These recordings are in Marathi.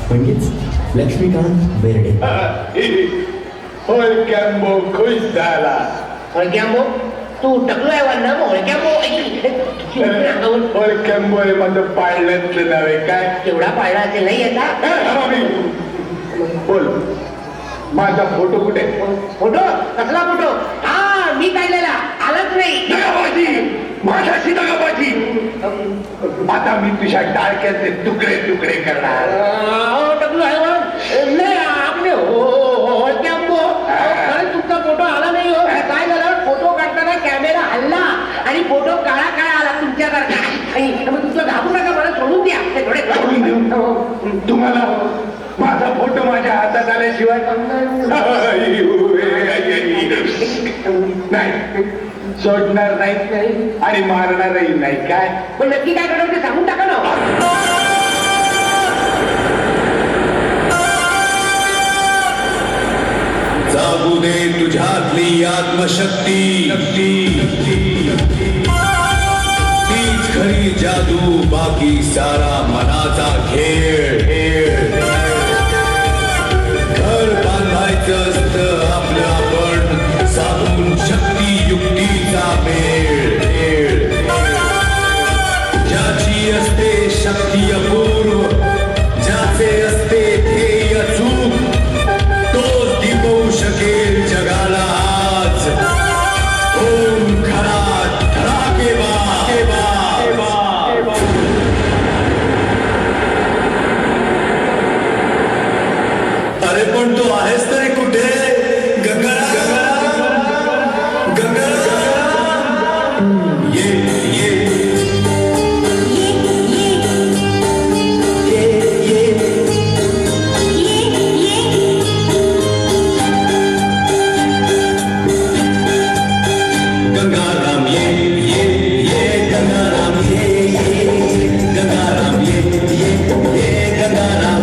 म्हणजेच लक्ष्मीकांत बेर्डे. होळक्याम्बो खुश झाला. होळक्याम्बो तू टकलो आहे वाटणं होळक्याम्बो होळक्याम्बो हे माझं पाळण्यातलं नाव आहे. काय तेवढा पाळला असेल नाही येता. बोल माझा फोटो कुठे? फोटो कसला फोटो? हा मी काढलेला आलाच नाही. माझ्याशी नगाबाजी. आता मी तुझ्या टाळक्याचे तुकडे तुकडे करणार. टकलो आहे नाही आपले होळक्याम्बो खरंच तुमचा फोटो आला नाही हो. काय झालं फोटो काढताना कॅमेरा हल्ला आणि फोटो काळा काळा आला तुमच्यासारखा. आणि मग तुमचं घाबरू नका मला सोडून द्या. थोडे सोडून देऊ तुम्हाला? माझा फोटो माझ्या हातात आल्याशिवाय नाही सोडणार नाही आणि मारणारही नाही. काय पण नक्की काय करणार ते सांगून टाका ना. जागू दे तुझ्यातली आत्मशक्ती. तीच खरी जादू, बाकी सारा मनाचा खेळ. घर बांधायचं असतं आपलं आपण, साधून शक्ती युक्तीचा मेळ. ज्याची असते शक्ती अपूर्व, ज्याचे असते ध्येय अचूक, तोच दिपवू शकेल जगाला आज. ओम खरा धडाकेबाज. अरे पण तो आहेस तरी कुठे? गंगाराम ये ये गंगाराम ये गंगाराम ये गंगाराम ये गंगाराम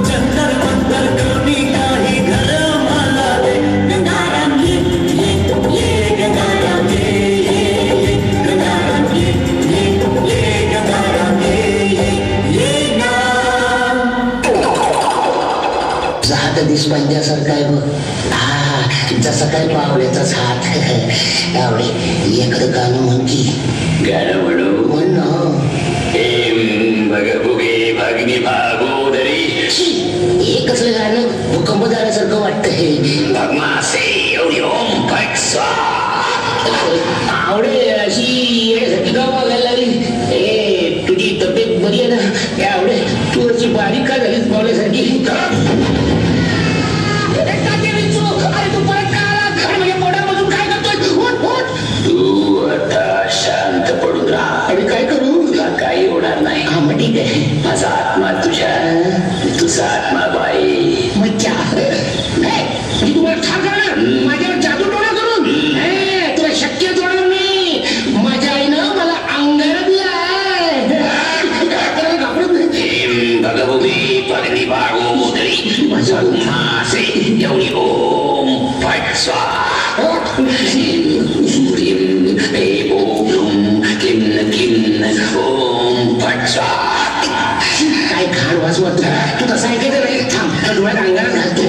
जंतर मंतर कमी काही घर मला दे. गंगाराम ये गंगाराम ये गंगाराम ये गंगाराम ये हात दिसबांध्यासारखा आहे बघ. हा जसं काय पावल्याचाच हात. आवडे एखादं गाणं म्हण की. गाणं म्हणू म्हण ना. भगभुगे भगनी भागोदरी. हे कसलं गाणं भूकंप झाल्यासारखं वाटतंय. भगमासे एवढी ओम फट आवडे अशी येण्यासाठी का बघायला लागली? ए तुझी तब्येत बरी आहे ना? आवडे तू अशी बारीक का झालीस पावल्यासारखी? तू आता शांत पडून राहा. आणि काय करू? तुला काही होणार नाही. हा मग ठीक आहे. माझा आत्मा तुझ्या, तुझा आत्मा बाई. मज्जा. मी तुम्हाला ठार करणार माझ्यावर जादू टोणा करून. तुला शक्य होणार मी. माझ्या आईनं मला अंगार दिलाय. घाबरत नाही. भगभुगे भगनी भागोदरी. भगमासे एवढी ओम फट स्वाहा. ह्रीं ऐं ॐ क्लीं क्लीं ओम फट स्वाहा. काय घाण वाजवत तू तसं ऐकायचं नाही. थांब डोळ्यात अंगार घालतो.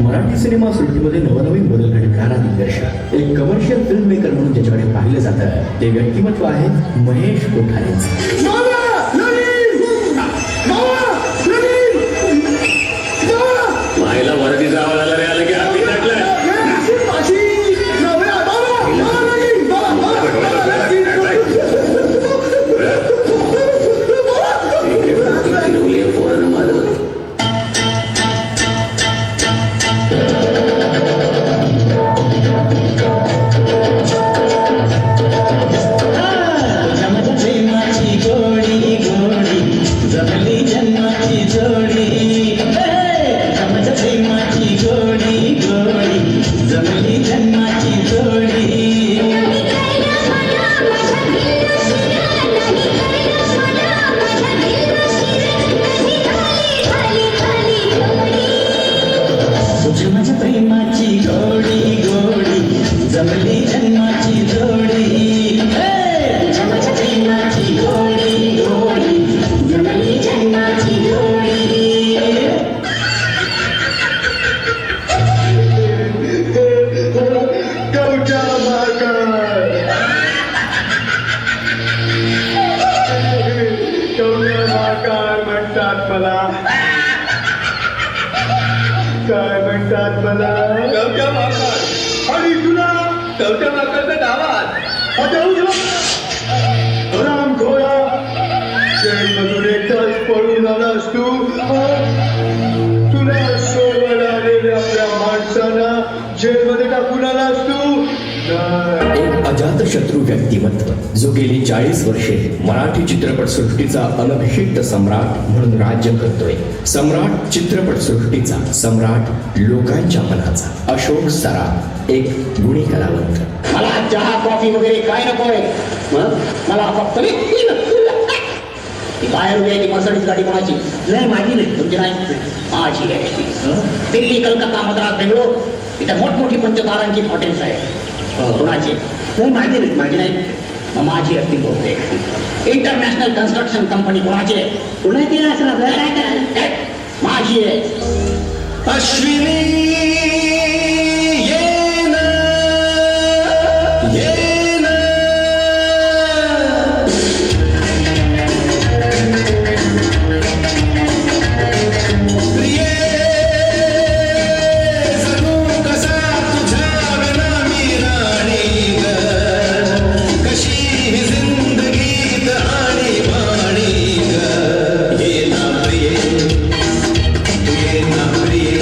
मराठी सिनेमा सृष्टीमध्ये नवनवीन बदल घडवणारा दिग्दर्शक, एक कमर्शियल फिल्म मेकर म्हणून ज्याच्याकडे पाहिलं जातं ते व्यक्तिमत्व आहे महेश कोठारेंचं. मायला वरती जावं लागलं आलं की आम्ही टाकलं. प्रेमाची गोडी म्हणतात मला कवट्या माकड आणि तुला कवट्या माकडचा डावात राम खोळा जेलमधून एकटाच पळून आलास तू तुला सोबत आलेल्या आपल्या माणसाला जेलमध्ये टाकून आलास तू नाही. एक अजात शत्रू व्यक्तिमत्व जो गेली 40 वर्षे मराठी चित्रपट सृष्टीचा अनभिषिक्त सम्राट म्हणून राज्य करतोय. सम्राट चित्रपट सृष्टीचा सम्राट लोकांच्या मनाचा अशोक सराफ एक गुणी कलावंत. मला चहा कॉफी वगैरे काय नकोय मला फक्त बाहेर उभी आहे ती मर्सडीज गाडी कोणाची नाही माझी नाही तुमची नाही माझी आहे दिल्ली कलकत्ता मद्रास बेंगलोर इथे मोठमोठी पंचतारांची हॉटेल्स आहेत कोणाची नाही माझी नाही मग माझी असती बहुतेक इंटरनॅशनल कन्स्ट्रक्शन कंपनी कोणाची आहे कोणाची असणार माझी आहे अश्विनी ये ना ये ना प्रिये जणू कसा तुझ्या विना मी राणी ग कशी ही जिंदगीत आणि बाणी ग ये ना प्रिये तू ये ना प्रिये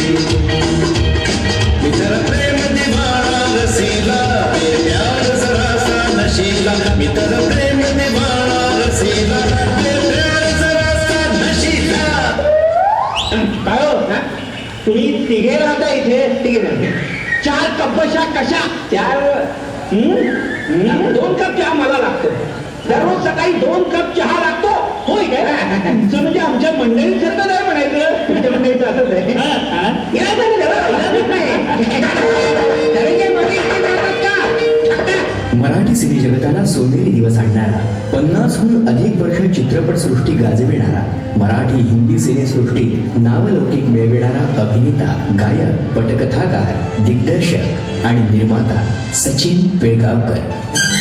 मी तर प्रेम दिवाळा रसीला ये प्यार जरासा नशीला मी तर प्रेम दिवाळा रसीला ये प्यार जरासा नशीला. काय हो हा? तुम्ही तिघे राहता इथे तिघे 4 कपशा कशा 4 2 कप चहा मला लागतो दररोज सकाळी 2 कप चहा लागतो होय काय तुमचं म्हणजे आमच्या मंडळीसारखं नाही म्हणायचं तुमच्या मंडळीचं असंच आहे या बरं, मराठी सिने जगताला सोनेरी दिवस आणणारा 50हून अधिक वर्ष चित्रपट सृष्टी गाजविणारा मराठी हिंदी सिनेसृष्टीत नावलौकिक मिळविणारा अभिनेता गायक पटकथाकार दिग्दर्शक आणि निर्माता सचिन पिळगावकर.